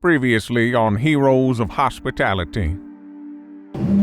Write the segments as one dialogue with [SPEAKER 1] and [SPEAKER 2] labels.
[SPEAKER 1] Previously on Heroes of Hospitality.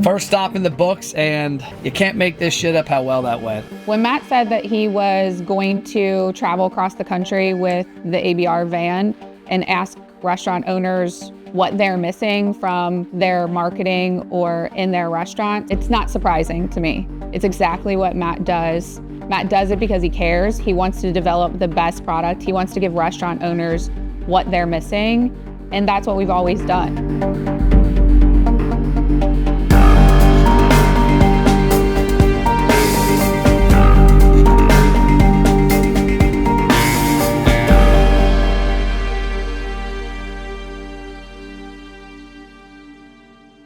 [SPEAKER 2] First stop in the books, and you can't make this shit up how well that went.
[SPEAKER 3] When Matt said that he was going to travel across the country with the ABR van and ask restaurant owners what they're missing from their marketing or in their restaurant, it's not surprising to me. It's exactly what Matt does. Matt does it because he cares. He wants to develop the best product. He wants to give restaurant owners what they're missing, and that's what we've always done.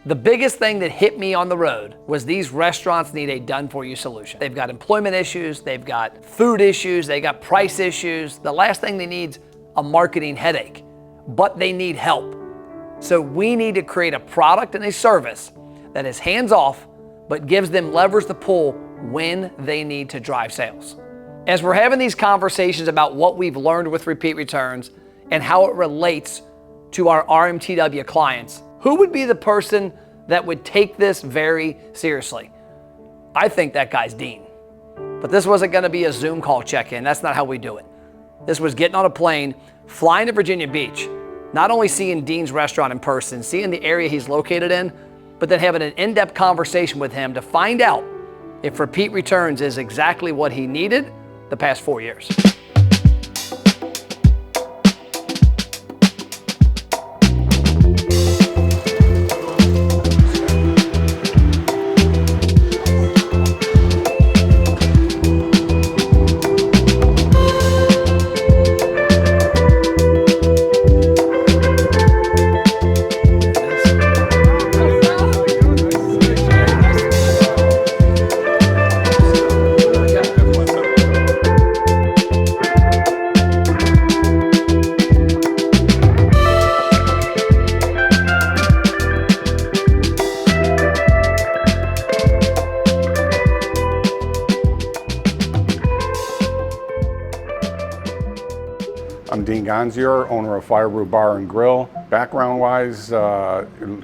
[SPEAKER 2] The biggest thing that hit me on the road was these restaurants need a done-for-you solution. They've got employment issues, they've got food issues, they got price issues. The last thing they need is a marketing headache, but they need help. So we need to create a product and a service that is hands-off, but gives them levers to pull when they need to drive sales. As we're having these conversations about what we've learned with repeat returns and how it relates to our RMTW clients, who would be the person that would take this very seriously? I think that guy's Dean. But this wasn't gonna be a Zoom call check-in. That's not how we do it. This was getting on a plane, flying to Virginia Beach, not only seeing Dean's restaurant in person, seeing the area he's located in, but then having an in-depth conversation with him to find out if repeat returns is exactly what he needed the past 4 years.
[SPEAKER 4] I'm Dean Gonsior, owner of FIREBREW Bar Grill. Background-wise,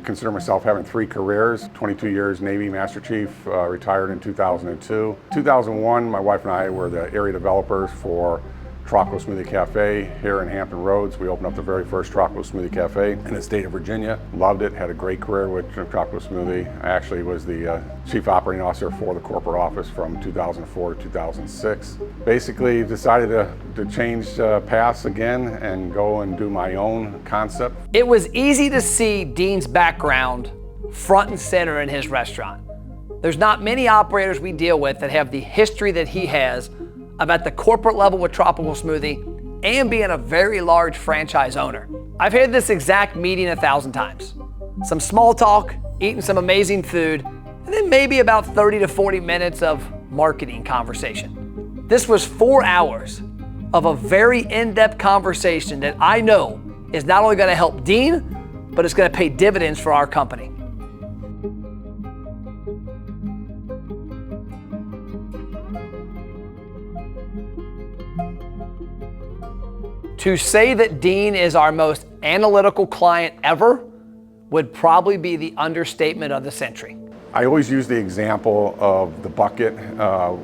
[SPEAKER 4] consider myself having 3 careers. 22 years Navy Master Chief, retired in 2002. 2001, my wife and I were the area developers for Tropical Smoothie Cafe here in Hampton Roads. We opened up the very first Tropical Smoothie Cafe in the state of Virginia. Loved it, had a great career with Tropical Smoothie. I actually was the chief operating officer for the corporate office from 2004 to 2006. Basically decided to change paths again and go and do my own concept.
[SPEAKER 2] It was easy to see Dean's background front and center in his restaurant. There's not many operators we deal with that have the history that he has of at the corporate level with Tropical Smoothie and being a very large franchise owner. I've had this exact meeting 1,000 times. Some small talk, eating some amazing food, and then maybe about 30 to 40 minutes of marketing conversation. This was 4 hours of a very in-depth conversation that I know is not only gonna help Dean, but it's gonna pay dividends for our company. To say that Dean is our most analytical client ever would probably be the understatement of the century.
[SPEAKER 4] I always use the example of the bucket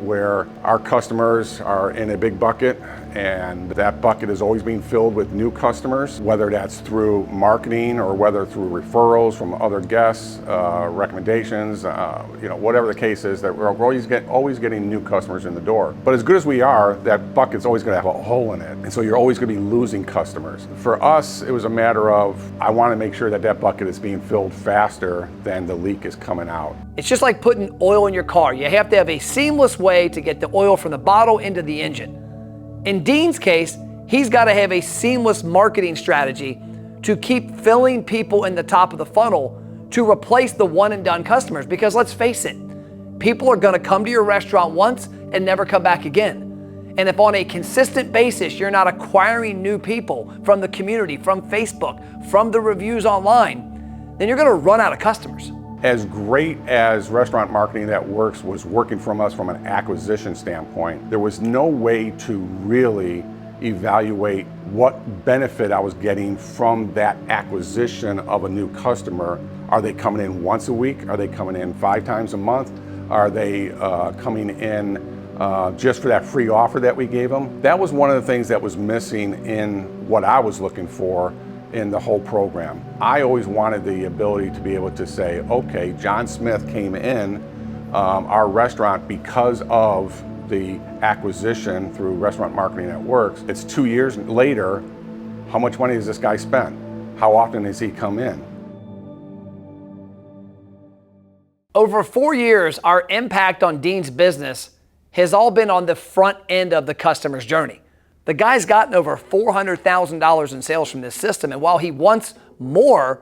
[SPEAKER 4] where our customers are in a big bucket and that bucket is always being filled with new customers, whether that's through marketing or whether through referrals from other guests, recommendations, whatever the case is, that we're always getting new customers in the door. But as good as we are, that bucket's always gonna have a hole in it. And so you're always gonna be losing customers. For us, it was a matter of, I wanna make sure that that bucket is being filled faster than the leak is coming out.
[SPEAKER 2] It's just like putting oil in your car. You have to have a seamless way to get the oil from the bottle into the engine. In Dean's case, he's got to have a seamless marketing strategy to keep filling people in the top of the funnel to replace the one and done customers. Because let's face it, people are going to come to your restaurant once and never come back again. And if on a consistent basis, you're not acquiring new people from the community, from Facebook, from the reviews online, then you're going to run out of customers.
[SPEAKER 4] As great as restaurant marketing that was working from us from an acquisition standpoint, there was no way to really evaluate what benefit I was getting from that acquisition of a new customer. Are they coming in once a week? Are they coming in 5 times a month? Are they coming in just for that free offer that we gave them? That was one of the things that was missing in what I was looking for in the whole program. I always wanted the ability to be able to say, okay, John Smith came in our restaurant because of the acquisition through Restaurant Marketing That Works. It's 2 years later, how much money has this guy spent? How often has he come in?
[SPEAKER 2] Over 4 years, our impact on Dean's business has all been on the front end of the customer's journey. The guy's gotten over $400,000 in sales from this system, and while he wants more,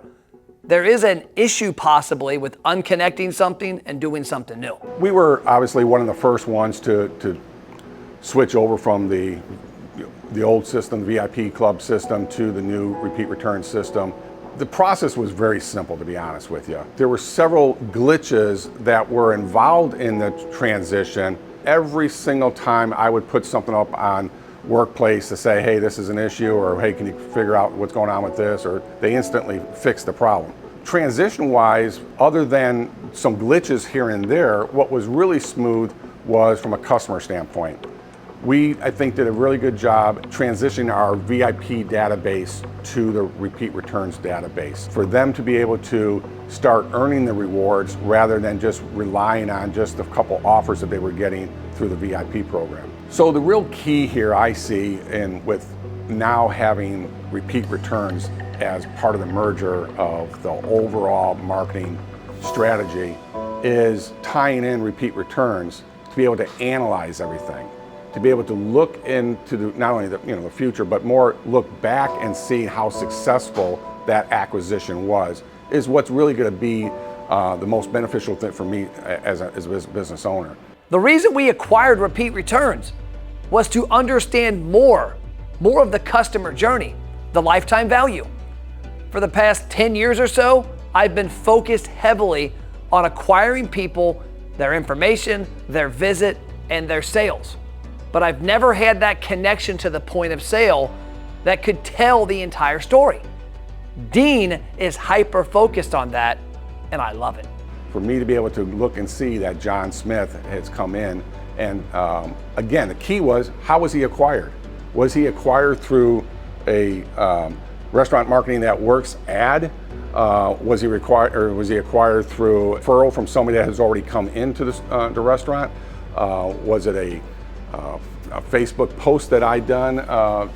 [SPEAKER 2] there is an issue possibly with unconnecting something and doing something new.
[SPEAKER 4] We were obviously one of the first ones to switch over from the old system, the VIP club system, to the new repeat return system. The process was very simple, to be honest with you. There were several glitches that were involved in the transition. Every single time I would put something up on Workplace to say, hey, this is an issue, or hey, can you figure out what's going on with this, or they instantly fix the problem. Transition-wise, other than some glitches here and there, what was really smooth was from a customer standpoint. We, I think, did a really good job transitioning our VIP database to the repeat returns database for them to be able to start earning the rewards rather than just relying on just a couple offers that they were getting through the VIP program. So the real key here I see with now having repeat returns as part of the merger of the overall marketing strategy is tying in repeat returns to be able to analyze everything, to be able to look into not only the future, but more look back and see how successful that acquisition was, is what's really going to be the most beneficial thing for me as a business owner.
[SPEAKER 2] The reason we acquired repeat returns was to understand more of the customer journey, the lifetime value. For the past 10 years or so, I've been focused heavily on acquiring people, their information, their visit, and their sales. But I've never had that connection to the point of sale that could tell the entire story. Dean is hyper-focused on that, and I love it.
[SPEAKER 4] For me to be able to look and see that John Smith has come in, and again, the key was, how was he acquired? Was he acquired through a Restaurant Marketing That Works ad? Was he acquired through referral from somebody that has already come into the restaurant? Was it a Facebook post that I done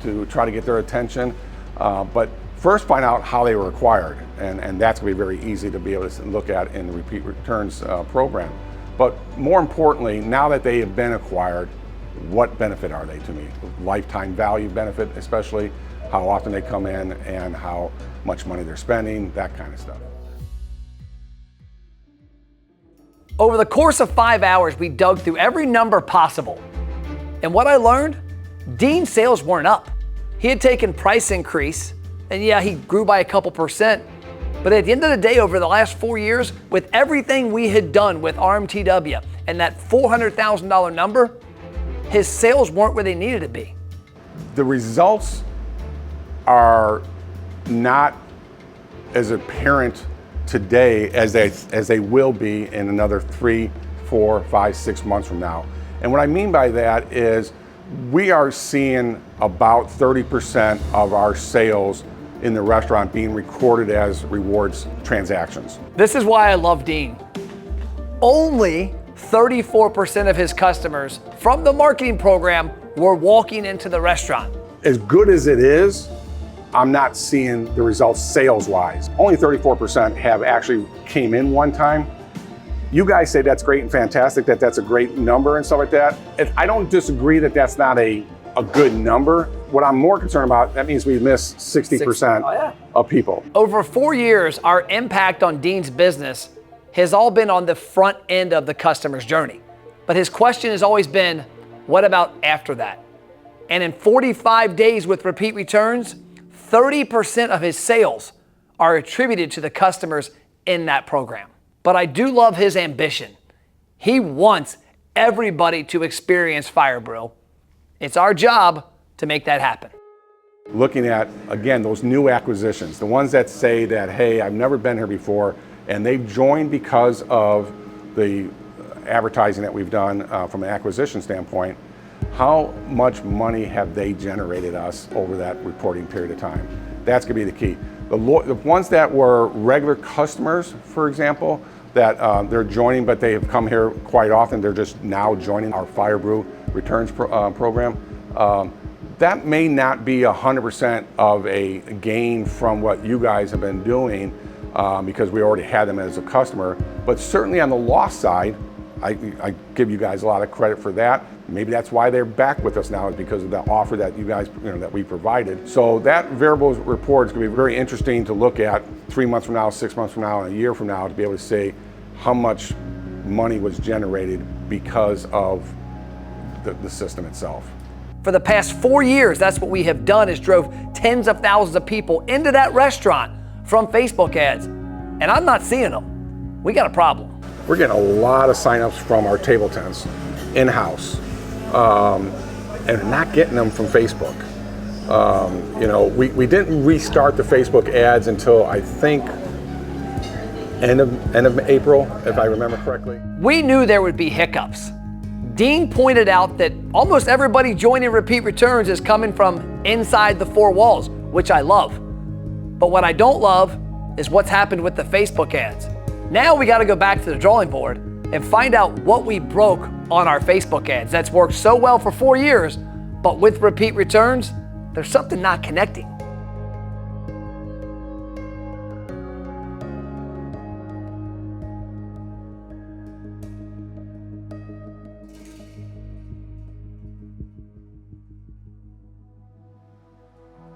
[SPEAKER 4] to try to get their attention? But first find out how they were acquired, and that's going to be very easy to be able to look at in the repeat returns program. But more importantly, now that they have been acquired, what benefit are they to me? Lifetime value benefit, especially how often they come in and how much money they're spending, that kind of stuff.
[SPEAKER 2] Over the course of 5 hours, we dug through every number possible. And what I learned, Dean's sales weren't up. He had taken price increase, and yeah, he grew by a couple percent. But at the end of the day, over the last 4 years, with everything we had done with RMTW and that $400,000 number, his sales weren't where they needed to be.
[SPEAKER 4] The results are not as apparent today as they will be in another 3, 4, 5, 6 months from now. And what I mean by that is we are seeing about 30% of our sales in the restaurant being recorded as rewards transactions.
[SPEAKER 2] This is why I love Dean. Only 34% of his customers from the marketing program were walking into the restaurant.
[SPEAKER 4] As good as it is, I'm not seeing the results sales-wise. Only 34% have actually came in one time. You guys say that's great and fantastic, that's a great number and stuff like that. I don't disagree that that's not a good number. What I'm more concerned about, that means we missed 60% of people.
[SPEAKER 2] Over 4 years, our impact on Dean's business has all been on the front end of the customer's journey. But his question has always been, what about after that? And in 45 days with repeat returns, 30% of his sales are attributed to the customers in that program. But I do love his ambition. He wants everybody to experience FIREBREW. It's our job to make that happen.
[SPEAKER 4] Looking at, again, those new acquisitions, the ones that say that, hey, I've never been here before, and they've joined because of the advertising that we've done from an acquisition standpoint. How much money have they generated us over that reporting period of time? That's going to be the key. The ones that were regular customers, for example, that they're joining, but they have come here quite often, they're just now joining our FIREBREW returns program. That may not be 100% of a gain from what you guys have been doing because we already had them as a customer, but certainly on the loss side, I give you guys a lot of credit for that. Maybe that's why they're back with us now, is because of the offer that you guys, that we provided. So that variable report is going to be very interesting to look at 3 months from now, 6 months from now, and a year from now, to be able to say how much money was generated because of the system itself.
[SPEAKER 2] For the past 4 years, that's what we have done, is drove tens of thousands of people into that restaurant from Facebook ads. And I'm not seeing them. We got a problem.
[SPEAKER 4] We're getting a lot of signups from our table tents in-house, and not getting them from Facebook. We didn't restart the Facebook ads until I think end of April, if I remember correctly.
[SPEAKER 2] We knew there would be hiccups. Dean pointed out that almost everybody joining Repeat Returns is coming from inside the four walls, which I love. But what I don't love is what's happened with the Facebook ads. Now we got to go back to the drawing board and find out what we broke on our Facebook ads. That's worked so well for 4 years, but with Repeat Returns, there's something not connecting.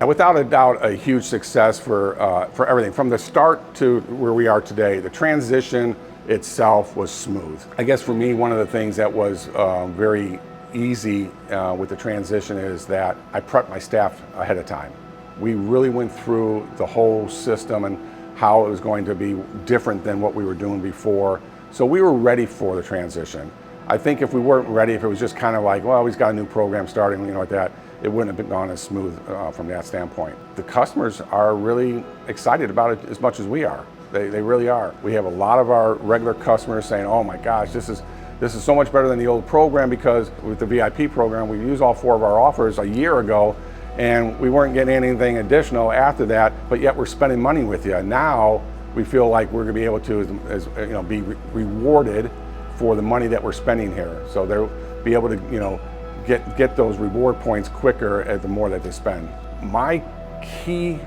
[SPEAKER 4] Without a doubt, a huge success for everything. From the start to where we are today, the transition itself was smooth. I guess for me, one of the things that was very easy with the transition is that I prepped my staff ahead of time. We really went through the whole system and how it was going to be different than what we were doing before. So we were ready for the transition. I think if we weren't ready, if it was just kind of like, well, we've got a new program starting, like that, it wouldn't have gone as smooth from that standpoint. The customers are really excited about it as much as we are. They really are. We have a lot of our regular customers saying, oh my gosh, this is so much better than the old program, because with the VIP program, we used all 4 of our offers a year ago, and we weren't getting anything additional after that, but yet we're spending money with you. Now we feel like we're going to be able to be rewarded for the money that we're spending here. So they'll be able to get those reward points quicker at the more that they spend. My key,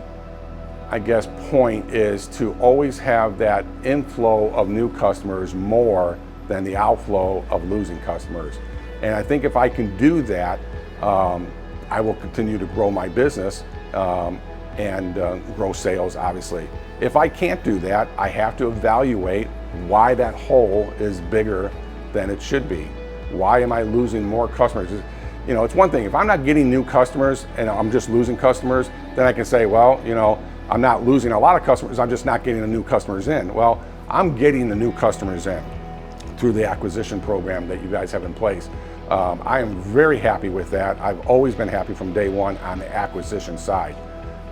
[SPEAKER 4] I guess, point is to always have that inflow of new customers more than the outflow of losing customers. And I think if I can do that, I will continue to grow my business and grow sales, obviously. If I can't do that, I have to evaluate why that hole is bigger than it should be. Why am I losing more customers? It's one thing, if I'm not getting new customers and I'm just losing customers, then I can say, well, I'm not losing a lot of customers, I'm just not getting the new customers in. Well, I'm getting the new customers in through the acquisition program that you guys have in place. I am very happy with that. I've always been happy from day one on the acquisition side.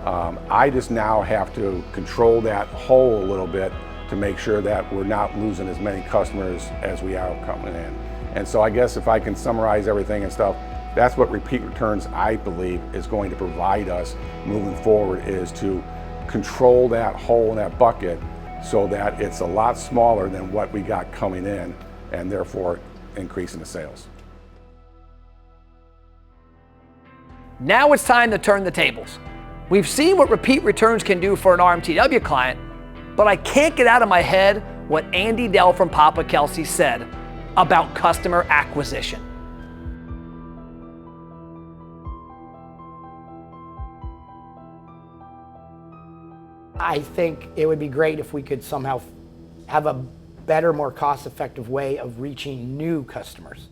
[SPEAKER 4] I just now have to control that hole a little bit to make sure that we're not losing as many customers as we are coming in. And so I guess if I can summarize everything and stuff, that's what Repeat Returns, I believe, is going to provide us moving forward, is to control that hole in that bucket so that it's a lot smaller than what we got coming in, and therefore increasing the sales.
[SPEAKER 2] Now it's time to turn the tables. We've seen what Repeat Returns can do for an RMTW client, but I can't get out of my head what Andy Dell from Papa Kelsey said about customer acquisition.
[SPEAKER 5] I think it would be great if we could somehow have a better, more cost-effective way of reaching new customers.